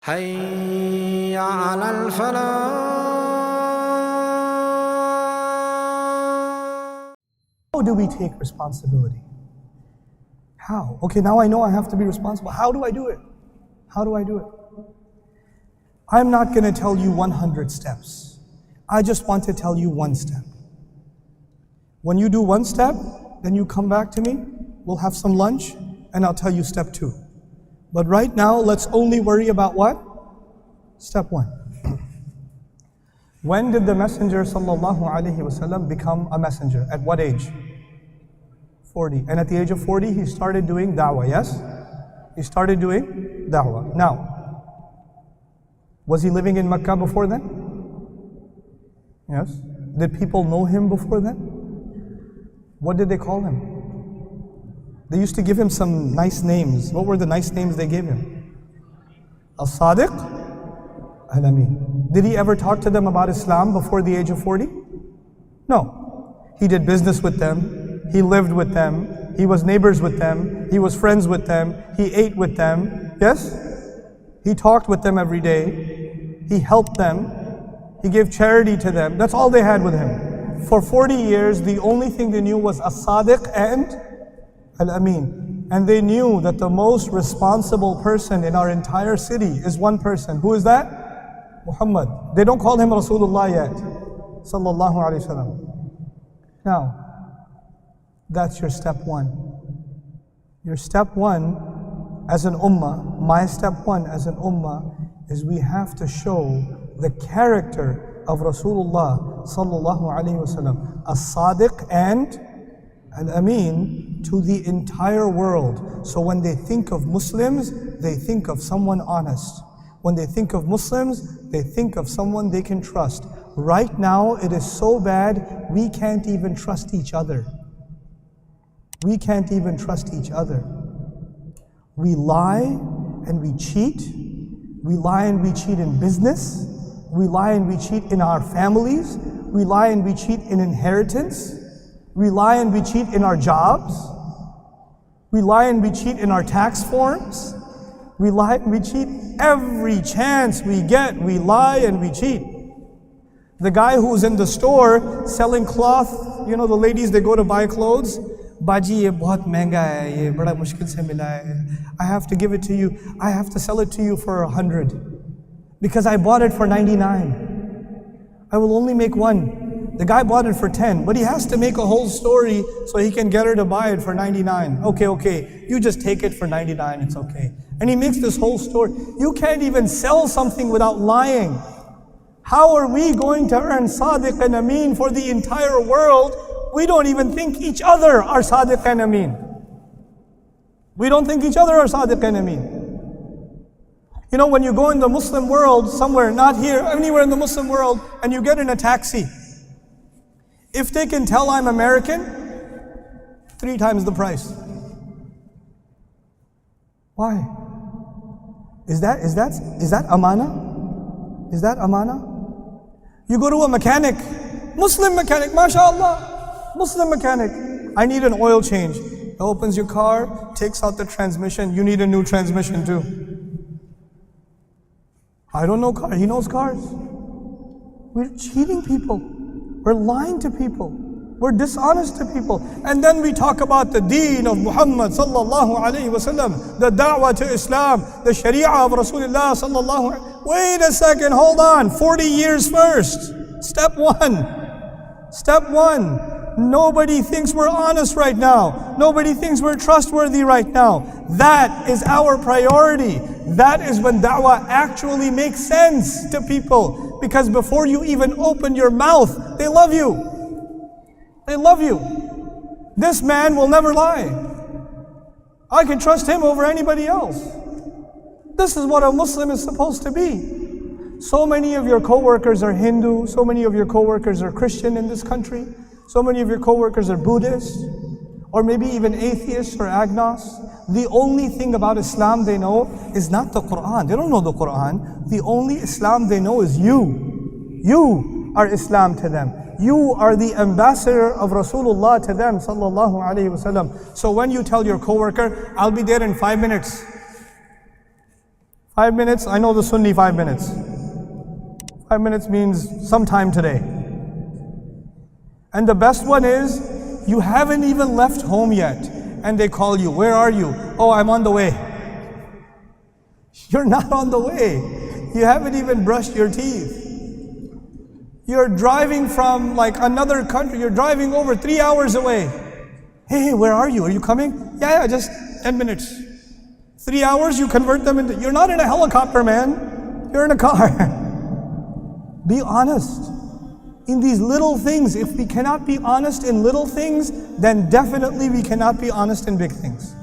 حي على الفلاح. How do we take responsibility? How? Okay, now I know I have to be responsible. How do I do it? How do I do it? I'm not going to tell you 100 steps. I just want to tell you one step. When you do one step, then you come back to me, we'll have some lunch, and I'll tell you step 2. But right now, let's only worry about what? Step 1. When did the Messenger ﷺ become a messenger? At what age? 40. And at the age of 40, he started doing dawah, yes? He started doing dawah. Now, was he living in Mecca before then? Yes. Did people know him before then? What did they call him? They used to give him some nice names. What were the nice names they gave him? Al-Sadiq, Al-Amin. Did he ever talk to them about Islam before the age of 40? No. He did business with them. He lived with them. He was neighbors with them. He was friends with them. He ate with them. Yes? He talked with them every day. He helped them. He gave charity to them. That's all they had with him. For 40 years, the only thing they knew was As-Sadiq and Al-Amin. And they knew that the most responsible person in our entire city is one person. Who is that? Muhammad. They don't call him Rasulullah yet. Sallallahu Alaihi Wasallam. Now, that's your step 1. Your step 1 as an ummah, my step 1 as an ummah, is we have to show the character of Rasulullah Sallallahu Alaihi Wasallam, As-Sadiq and Al-Amin, to the entire world. So when they think of Muslims, they think of someone honest. When they think of Muslims, they think of someone they can trust. Right now, it is so bad, we can't even trust each other. We can't even trust each other. We lie and we cheat. We lie and we cheat in business. We lie and we cheat in our families. We lie and we cheat in inheritance. We lie and we cheat in our jobs. We lie and we cheat in our tax forms. We lie and we cheat every chance we get. We lie and we cheat. The guy who's in the store selling cloth, you know the ladies, they go to buy clothes. Baji, ye bahut mehenga hai, ye bada mushkil se mila hai. I have to give it to you. I have to sell it to you for 100 because I bought it for 99. I will only make 1. The guy bought it for 10, but he has to make a whole story so he can get her to buy it for 99. Okay, you just take it for 99, it's okay. And he makes this whole story. You can't even sell something without lying. How are we going to earn Sadiq and Amin for the entire world? We don't even think each other are Sadiq and Amin. We don't think each other are Sadiq and Amin. You know, when you go in the Muslim world, somewhere, not here, anywhere in the Muslim world, and you get in a taxi, if they can tell I'm American, 3 times the price. Why? Is that amana? Is that amana? You go to a mechanic, Muslim mechanic, mashallah, Muslim mechanic. I need an oil change. He opens your car, takes out the transmission. You need a new transmission too. I don't know cars. He knows cars. We're cheating people. We're lying to people. We're dishonest to people. And then we talk about the deen of Muhammad sallallahu alayhi wasallam, the da'wah to Islam, the sharia of Rasulullah sallallahu alayhi. Wait a second, hold on. 40 years first. Step 1. Step 1. Nobody thinks we're honest right now. Nobody thinks we're trustworthy right now. That is our priority. That is when da'wah actually makes sense to people. Because before you even open your mouth, they love you. They love you. This man will never lie. I can trust him over anybody else. This is what a Muslim is supposed to be. So many of your co-workers are Hindu. So many of your co-workers are Christian in this country. So many of your co-workers are Buddhist, or maybe even atheists or agnostics. The only thing about Islam they know is not the Quran. They don't know the Quran. The only Islam they know is you. You are Islam to them. You are the ambassador of Rasulullah to them, sallallahu alaihi wasallam. So when you tell your coworker, I'll be there in 5 minutes. 5 minutes, I know the Sunni 5 minutes. 5 minutes means sometime today. And the best one is, you haven't even left home yet, and they call you, where are you? Oh, I'm on the way. You're not on the way. You haven't even brushed your teeth. You're driving from like another country, you're driving over 3 hours away. Hey, where are you? Are you coming? Yeah, just 10 minutes. 3 hours, you convert them into, you're not in a helicopter, man. You're in a car. Be honest. In these little things, if we cannot be honest in little things, then definitely we cannot be honest in big things.